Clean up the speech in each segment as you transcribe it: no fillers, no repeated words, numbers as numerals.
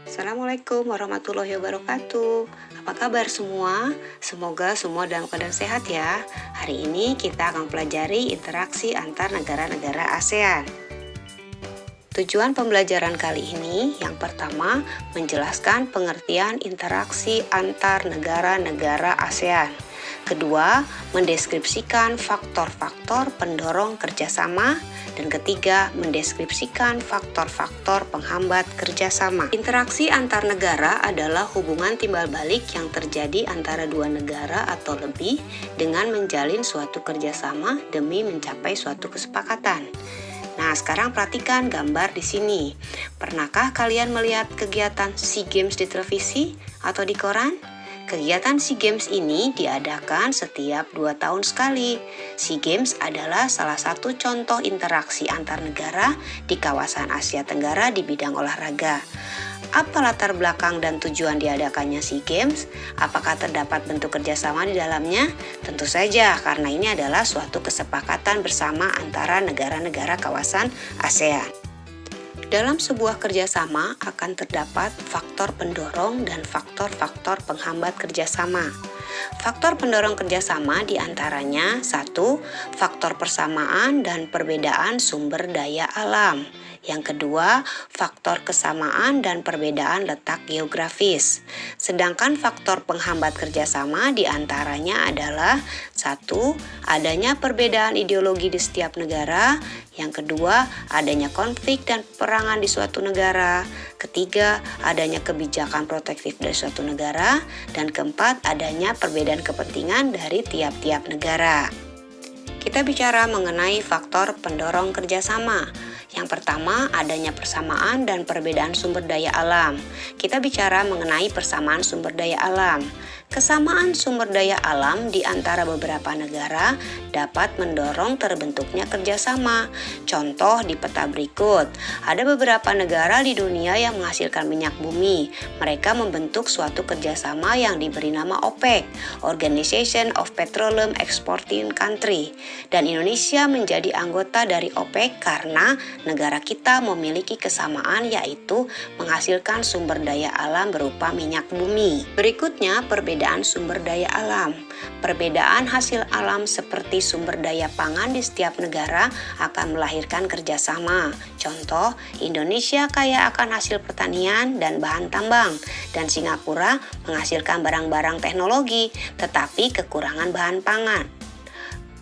Assalamualaikum warahmatullahi wabarakatuh. Apa kabar semua? Semoga semua dalam keadaan sehat ya. Hari ini kita akan pelajari interaksi antar negara-negara ASEAN. Tujuan pembelajaran kali ini yang pertama menjelaskan pengertian interaksi antar negara-negara ASEAN. Kedua, mendeskripsikan faktor-faktor pendorong kerjasama. Dan ketiga, mendeskripsikan faktor-faktor penghambat kerjasama. Interaksi antar negara adalah hubungan timbal balik yang terjadi antara dua negara atau lebih dengan menjalin suatu kerjasama demi mencapai suatu kesepakatan. Nah, sekarang perhatikan gambar di sini. Pernahkah kalian melihat kegiatan SEA Games di televisi atau di koran? Kegiatan SEA Games ini diadakan setiap 2 tahun sekali. SEA Games adalah salah satu contoh interaksi antar negara di kawasan Asia Tenggara di bidang olahraga. Apa latar belakang dan tujuan diadakannya SEA Games? Apakah terdapat bentuk kerjasama di dalamnya? Tentu saja, karena ini adalah suatu kesepakatan bersama antara negara-negara kawasan ASEAN. Dalam sebuah kerjasama akan terdapat faktor pendorong dan faktor-faktor penghambat kerjasama. Faktor pendorong kerjasama diantaranya 1. Faktor persamaan dan perbedaan sumber daya alam. Yang kedua, faktor kesamaan dan perbedaan letak geografis. Sedangkan faktor penghambat kerjasama diantaranya adalah 1. Adanya perbedaan ideologi di setiap negara. Yang kedua, adanya konflik dan peperangan di suatu negara. Ketiga, adanya kebijakan protektif dari suatu negara. Dan keempat, adanya perbedaan kepentingan dari tiap-tiap negara. Kita bicara mengenai faktor pendorong kerjasama. Yang pertama, adanya persamaan dan perbedaan sumber daya alam. Kita bicara mengenai persamaan sumber daya alam. Kesamaan sumber daya alam di antara beberapa negara dapat mendorong terbentuknya kerjasama. Contoh di peta berikut, ada beberapa negara di dunia yang menghasilkan minyak bumi. Mereka membentuk suatu kerjasama yang diberi nama OPEC, Organization of Petroleum Exporting Country. Dan Indonesia menjadi anggota dari OPEC karena negara kita memiliki kesamaan, yaitu menghasilkan sumber daya alam berupa minyak bumi. Berikutnya, perbedaan sumber daya alam. Perbedaan hasil alam seperti sumber daya pangan di setiap negara akan melahirkan kerjasama. Contoh, Indonesia kaya akan hasil pertanian dan bahan tambang, dan Singapura menghasilkan barang-barang teknologi, tetapi kekurangan bahan pangan.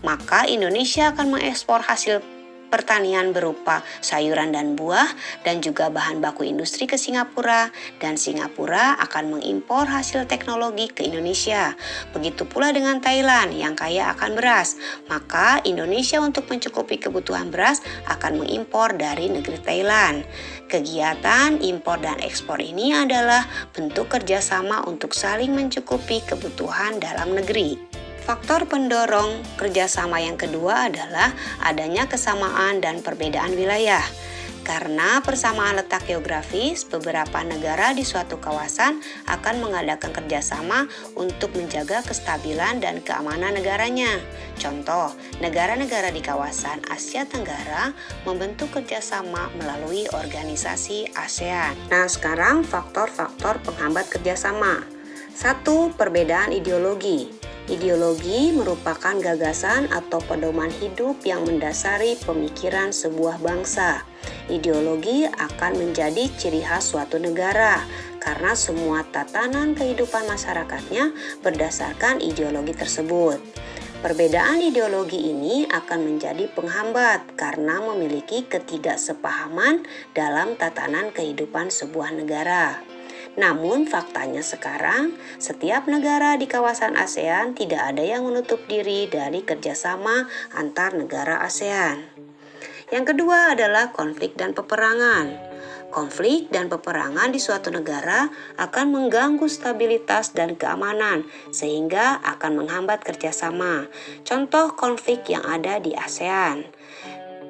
Maka Indonesia akan mengekspor hasil pertanian berupa sayuran dan buah dan juga bahan baku industri ke Singapura, dan Singapura akan mengimpor hasil teknologi ke Indonesia. Begitu pula dengan Thailand yang kaya akan beras, maka Indonesia untuk mencukupi kebutuhan beras akan mengimpor dari negeri Thailand. Kegiatan impor dan ekspor ini adalah bentuk kerjasama untuk saling mencukupi kebutuhan dalam negeri. Faktor pendorong kerjasama yang kedua adalah adanya kesamaan dan perbedaan wilayah. Karena persamaan letak geografis, beberapa negara di suatu kawasan akan mengadakan kerjasama untuk menjaga kestabilan dan keamanan negaranya. Contoh, negara-negara di kawasan Asia Tenggara membentuk kerjasama melalui organisasi ASEAN. Nah, sekarang faktor-faktor penghambat kerjasama. 1. Perbedaan ideologi. Ideologi merupakan gagasan atau pedoman hidup yang mendasari pemikiran sebuah bangsa. Ideologi akan menjadi ciri khas suatu negara karena semua tatanan kehidupan masyarakatnya berdasarkan ideologi tersebut. Perbedaan ideologi ini akan menjadi penghambat karena memiliki ketidaksepahaman dalam tatanan kehidupan sebuah negara. Namun faktanya sekarang, setiap negara di kawasan ASEAN tidak ada yang menutup diri dari kerjasama antar negara ASEAN. Yang kedua adalah konflik dan peperangan. Konflik dan peperangan di suatu negara akan mengganggu stabilitas dan keamanan, sehingga akan menghambat kerjasama. Contoh konflik yang ada di ASEAN,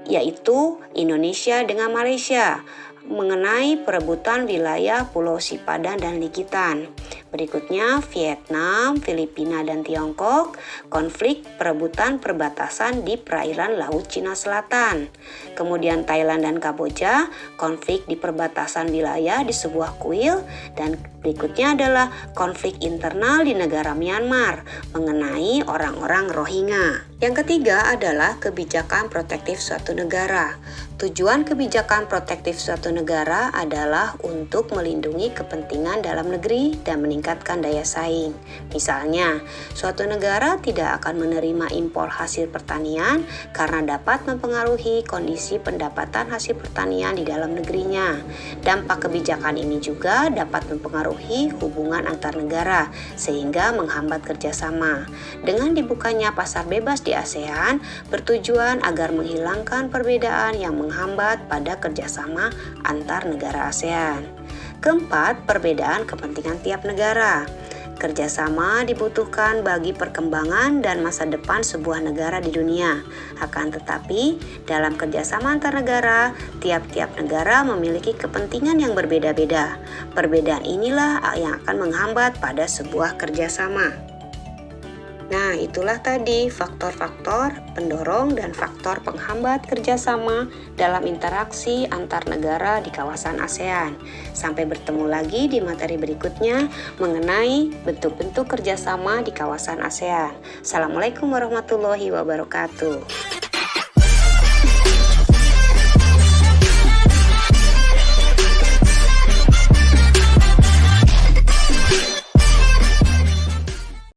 yaitu Indonesia dengan Malaysia. mengenai perebutan wilayah Pulau Sipadan dan Likitan. Berikutnya Vietnam, Filipina, dan Tiongkok, konflik perebutan perbatasan di perairan Laut Cina Selatan. Kemudian Thailand dan Kamboja, konflik di perbatasan wilayah di sebuah kuil. Dan berikutnya adalah konflik internal di negara Myanmar mengenai orang-orang Rohingya. Yang ketiga adalah kebijakan protektif suatu negara. Tujuan kebijakan protektif suatu negara adalah untuk melindungi kepentingan dalam negeri dan meningkatkan daya saing. Misalnya, suatu negara tidak akan menerima impor hasil pertanian karena dapat mempengaruhi kondisi pendapatan hasil pertanian di dalam negerinya. Dampak kebijakan ini juga dapat mempengaruhi hubungan antar negara sehingga menghambat kerjasama. Dengan dibukanya pasar bebas di ASEAN bertujuan agar menghilangkan perbedaan yang menghambat pada kerjasama antar negara ASEAN. Keempat, perbedaan kepentingan tiap negara. Kerjasama dibutuhkan bagi perkembangan dan masa depan sebuah negara di dunia. Akan tetapi, dalam kerjasama antar negara, tiap-tiap negara memiliki kepentingan yang berbeda-beda. Perbedaan inilah yang akan menghambat pada sebuah kerjasama. Nah, itulah tadi faktor-faktor pendorong dan faktor penghambat kerjasama dalam interaksi antar negara di kawasan ASEAN. Sampai bertemu lagi di materi berikutnya mengenai bentuk-bentuk kerjasama di kawasan ASEAN. Assalamualaikum warahmatullahi wabarakatuh.